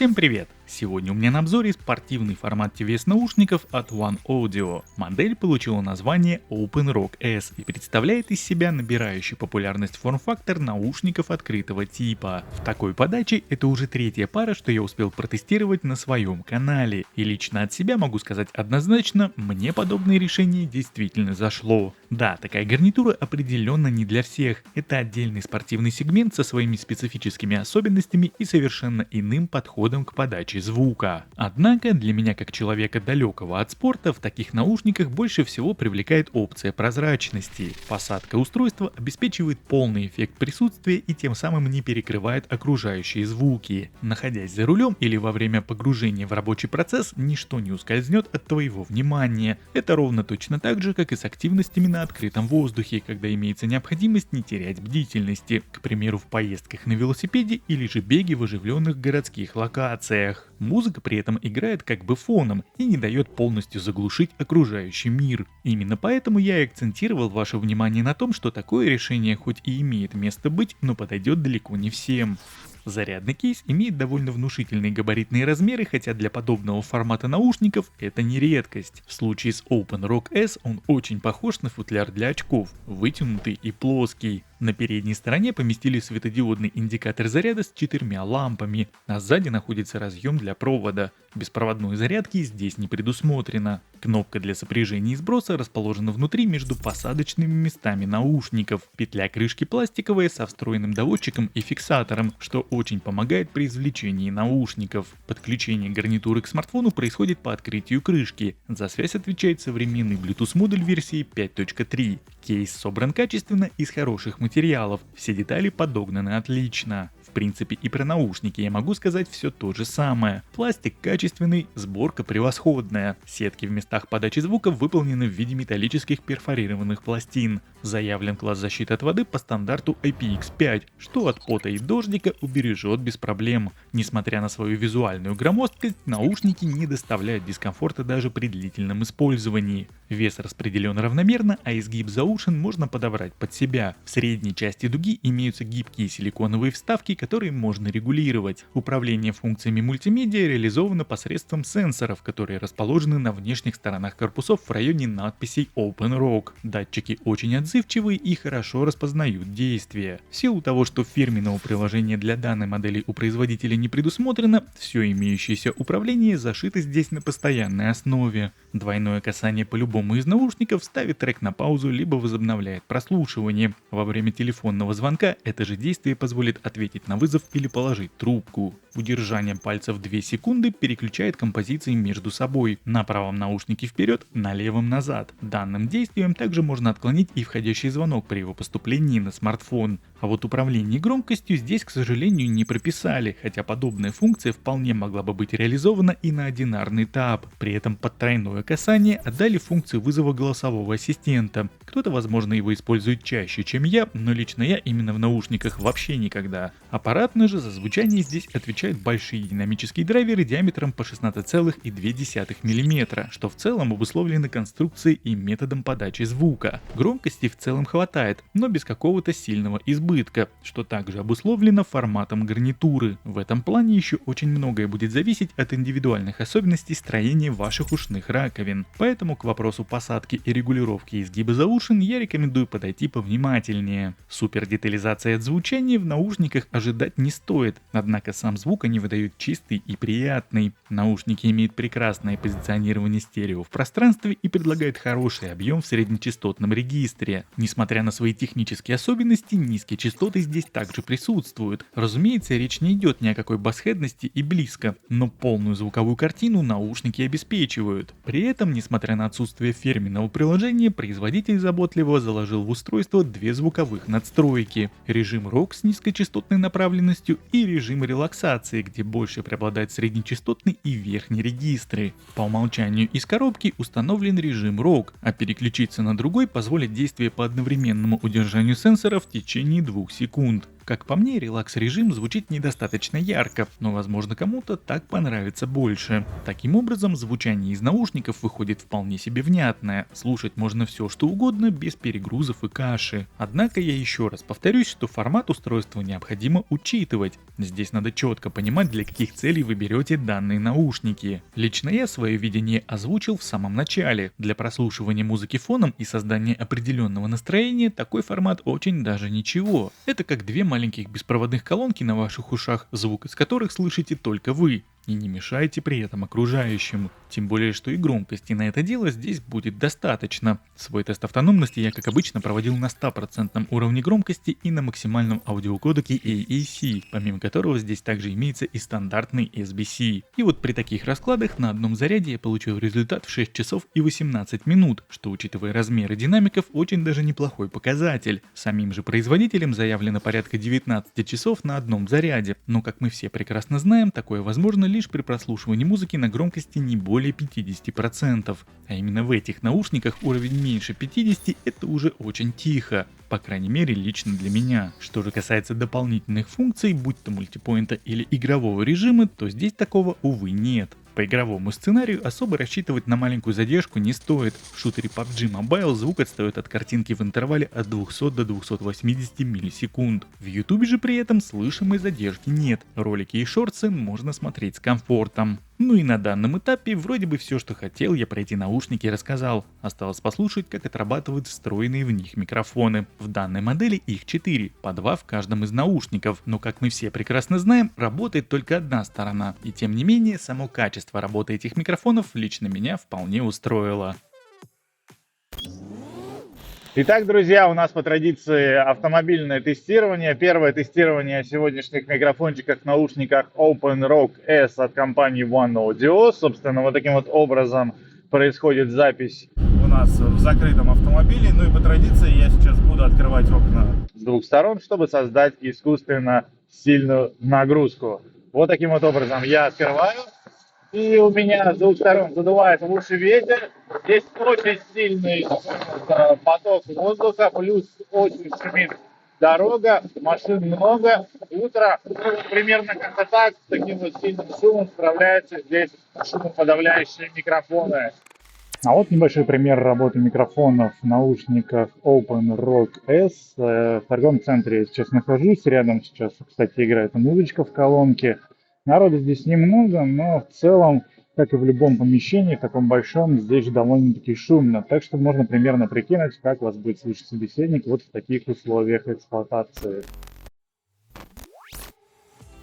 Всем привет! Сегодня у меня на обзоре спортивный формат TVS наушников от One Audio. Модель получила название OpenRock S и представляет из себя набирающий популярность форм-фактор наушников открытого типа. В такой подаче это уже третья пара, что я успел протестировать на своем канале. И лично от себя могу сказать однозначно, мне подобное решение действительно зашло. Да, такая гарнитура определенно не для всех. Это отдельный спортивный сегмент со своими специфическими особенностями и совершенно иным подходом к подаче звука. Однако для меня как человека далекого от спорта в таких наушниках больше всего привлекает опция прозрачности. Посадка устройства обеспечивает полный эффект присутствия и тем самым не перекрывает окружающие звуки. Находясь за рулем или во время погружения в рабочий процесс, ничто не ускользнет от твоего внимания. Это ровно точно так же, как и с активностями на открытом воздухе, когда имеется необходимость не терять бдительности, к примеру в поездках на велосипеде или же беге в оживленных городских локациях. Музыка при этом играет как бы фоном и не дает полностью заглушить окружающий мир. Именно поэтому я и акцентировал ваше внимание на том, что такое решение хоть и имеет место быть, но подойдет далеко не всем. Зарядный кейс имеет довольно внушительные габаритные размеры, хотя для подобного формата наушников это не редкость. В случае с OpenRock S он очень похож на футляр для очков, вытянутый и плоский. На передней стороне поместили светодиодный индикатор заряда с 4 лампами, а сзади находится разъем для провода. Беспроводной зарядки здесь не предусмотрено. Кнопка для сопряжения и сброса расположена внутри между посадочными местами наушников. Петля крышки пластиковая со встроенным доводчиком и фиксатором, что очень помогает при извлечении наушников. Подключение гарнитуры к смартфону происходит по открытию крышки. За связь отвечает современный Bluetooth модуль версии 5.3. Кейс собран качественно из хороших материалов, все детали подогнаны отлично. В принципе и про наушники я могу сказать все то же самое. Пластик качественный, сборка превосходная. Сетки в местах подачи звука выполнены в виде металлических перфорированных пластин. Заявлен класс защиты от воды по стандарту IPX5, что от пота и дождика убережет без проблем. Несмотря на свою визуальную громоздкость, наушники не доставляют дискомфорта даже при длительном использовании. Вес распределен равномерно, а изгиб заушин можно подобрать под себя. В средней части дуги имеются гибкие силиконовые вставки, которые можно регулировать. Управление функциями мультимедиа реализовано посредством сенсоров, которые расположены на внешних сторонах корпусов в районе надписей OpenRock. Датчики очень отзывчивые и хорошо распознают действия. В силу того, что фирменного приложения для данной модели у производителя не предусмотрено, все имеющееся управление зашито здесь на постоянной основе. Двойное касание по любому из наушников ставит трек на паузу либо возобновляет прослушивание. Во время телефонного звонка это же действие позволит ответить на вызов или положить трубку. Удержанием пальцев 2 секунды переключает композиции между собой. На правом наушнике вперед, на левом назад. Данным действием также можно отклонить и входящий звонок при его поступлении на смартфон. А вот управление громкостью здесь, к сожалению, не прописали, хотя подобная функция вполне могла бы быть реализована и на одинарный тап. При этом под тройное касание отдали функцию вызова голосового ассистента. Кто-то, возможно, его использует чаще, чем я, но лично я именно в наушниках вообще никогда. Аппаратно же за звучание здесь отвечают большие динамические драйверы диаметром по 16,2 мм, что в целом обусловлено конструкцией и методом подачи звука. Громкости в целом хватает, но без какого-то сильного избытка, что также обусловлено форматом гарнитуры. В этом плане еще очень многое будет зависеть от индивидуальных особенностей строения ваших ушных раковин. Поэтому к вопросу посадки и регулировки изгиба заушин я рекомендую подойти повнимательнее. Супер детализация от звучания в наушниках ожидать не стоит, однако сам звук они выдают чистый и приятный. Наушники имеют прекрасное позиционирование стерео в пространстве и предлагают хороший объем в среднечастотном регистре. Несмотря на свои технические особенности, низкие частоты здесь также присутствуют. Разумеется, речь не идет ни о какой басхедности и близко, но полную звуковую картину наушники обеспечивают. При этом, несмотря на отсутствие фирменного приложения, производитель заботливо заложил в устройство 2 звуковых надстройки. Режим ROG с низкочастотной направленностью и режим релаксации, где больше преобладает среднечастотный и верхний регистры. По умолчанию из коробки установлен режим ROG, а переключиться на другой позволит действие по одновременному удержанию сенсора в течение 2 секунд. Как по мне, релакс-режим звучит недостаточно ярко, но возможно кому-то так понравится больше. Таким образом, звучание из наушников выходит вполне себе внятное, слушать можно все что угодно без перегрузов и каши. Однако я еще раз повторюсь, что формат устройства необходимо учитывать. Здесь надо четко понимать, для каких целей вы берете данные наушники. Лично я свое видение озвучил в самом начале. Для прослушивания музыки фоном и создания определенного настроения такой формат очень даже ничего. Это как две маленьких беспроводных колонки на ваших ушах, звук из которых слышите только вы. И не мешайте при этом окружающим. Тем более, что и громкости на это дело здесь будет достаточно. Свой тест автономности я, как обычно, проводил на 100% уровне громкости и на максимальном аудиокодеке AAC, помимо которого здесь также имеется и стандартный SBC. И вот при таких раскладах на одном заряде я получил результат в 6 часов и 18 минут, что, учитывая размеры динамиков, очень даже неплохой показатель. Самим же производителем заявлено порядка 19 часов на одном заряде, но, как мы все прекрасно знаем, такое возможно лишь при прослушивании музыки на громкости не более 50%. А именно в этих наушниках уровень меньше 50 это уже очень тихо. По крайней мере лично для меня. Что же касается дополнительных функций, будь то мультипоинта или игрового режима, то здесь такого, увы, нет. По игровому сценарию особо рассчитывать на маленькую задержку не стоит. В шутере PUBG Mobile звук отстает от картинки в интервале от 200 до 280 миллисекунд. В YouTube же при этом слышимой задержки нет. Ролики и шортсы можно смотреть с комфортом. Ну и на данном этапе вроде бы все, что хотел я про эти наушники рассказал. Осталось послушать, как отрабатывают встроенные в них микрофоны. В данной модели их 4, по 2 в каждом из наушников. Но как мы все прекрасно знаем, работает только одна сторона. И тем не менее, само качество работы этих микрофонов лично меня вполне устроило. Итак, друзья, у нас по традиции автомобильное тестирование. Первое тестирование сегодняшних микрофончиков в наушниках OpenRock S от компании One Audio. Собственно, вот таким вот образом происходит запись у нас в закрытом автомобиле. Ну и по традиции я сейчас буду открывать окна с двух сторон, чтобы создать искусственно сильную нагрузку. Вот таким вот образом я открываю. И у меня с двух сторон задувает в уши ветер. Здесь очень сильный поток воздуха, плюс очень шумит дорога, машин много. Утро примерно как-то так, с таким вот сильным шумом справляются здесь шумоподавляющие микрофоны. А вот небольшой пример работы микрофонов в наушниках OpenRock S. В торговом центре я сейчас нахожусь, рядом сейчас, кстати, играет музычка в колонке. Народу здесь немного, но в целом, как и в любом помещении, таком большом, здесь довольно-таки шумно. Так что можно примерно прикинуть, как вас будет слышать собеседник вот в таких условиях эксплуатации.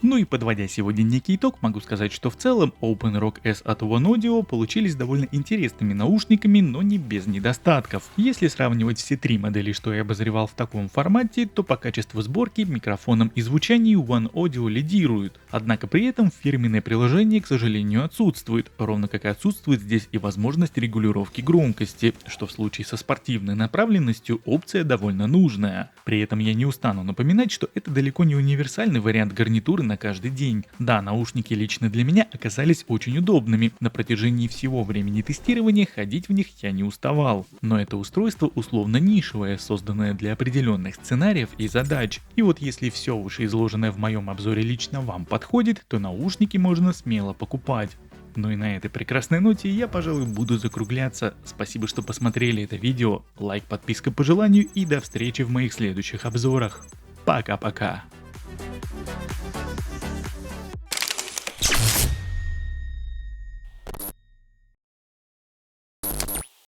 Ну и подводя сегодня некий итог, могу сказать, что в целом OpenRock S от One Audio получились довольно интересными наушниками, но не без недостатков. Если сравнивать все три модели, что я обозревал в таком формате, то по качеству сборки, микрофонам и звучанию One Audio лидирует. Однако при этом фирменное приложение, к сожалению, отсутствует, ровно как и отсутствует здесь и возможность регулировки громкости, что в случае со спортивной направленностью опция довольно нужная. При этом я не устану напоминать, что это далеко не универсальный вариант гарнитуры на каждый день. Да, наушники лично для меня оказались очень удобными. На протяжении всего времени тестирования ходить в них я не уставал. Но это устройство условно нишевое, созданное для определенных сценариев и задач. И вот если все вышеизложенное в моем обзоре лично вам подходит, то наушники можно смело покупать. Ну и на этой прекрасной ноте я, пожалуй, буду закругляться. Спасибо, что посмотрели это видео. Лайк, подписка по желанию и до встречи в моих следующих обзорах. Пока-пока.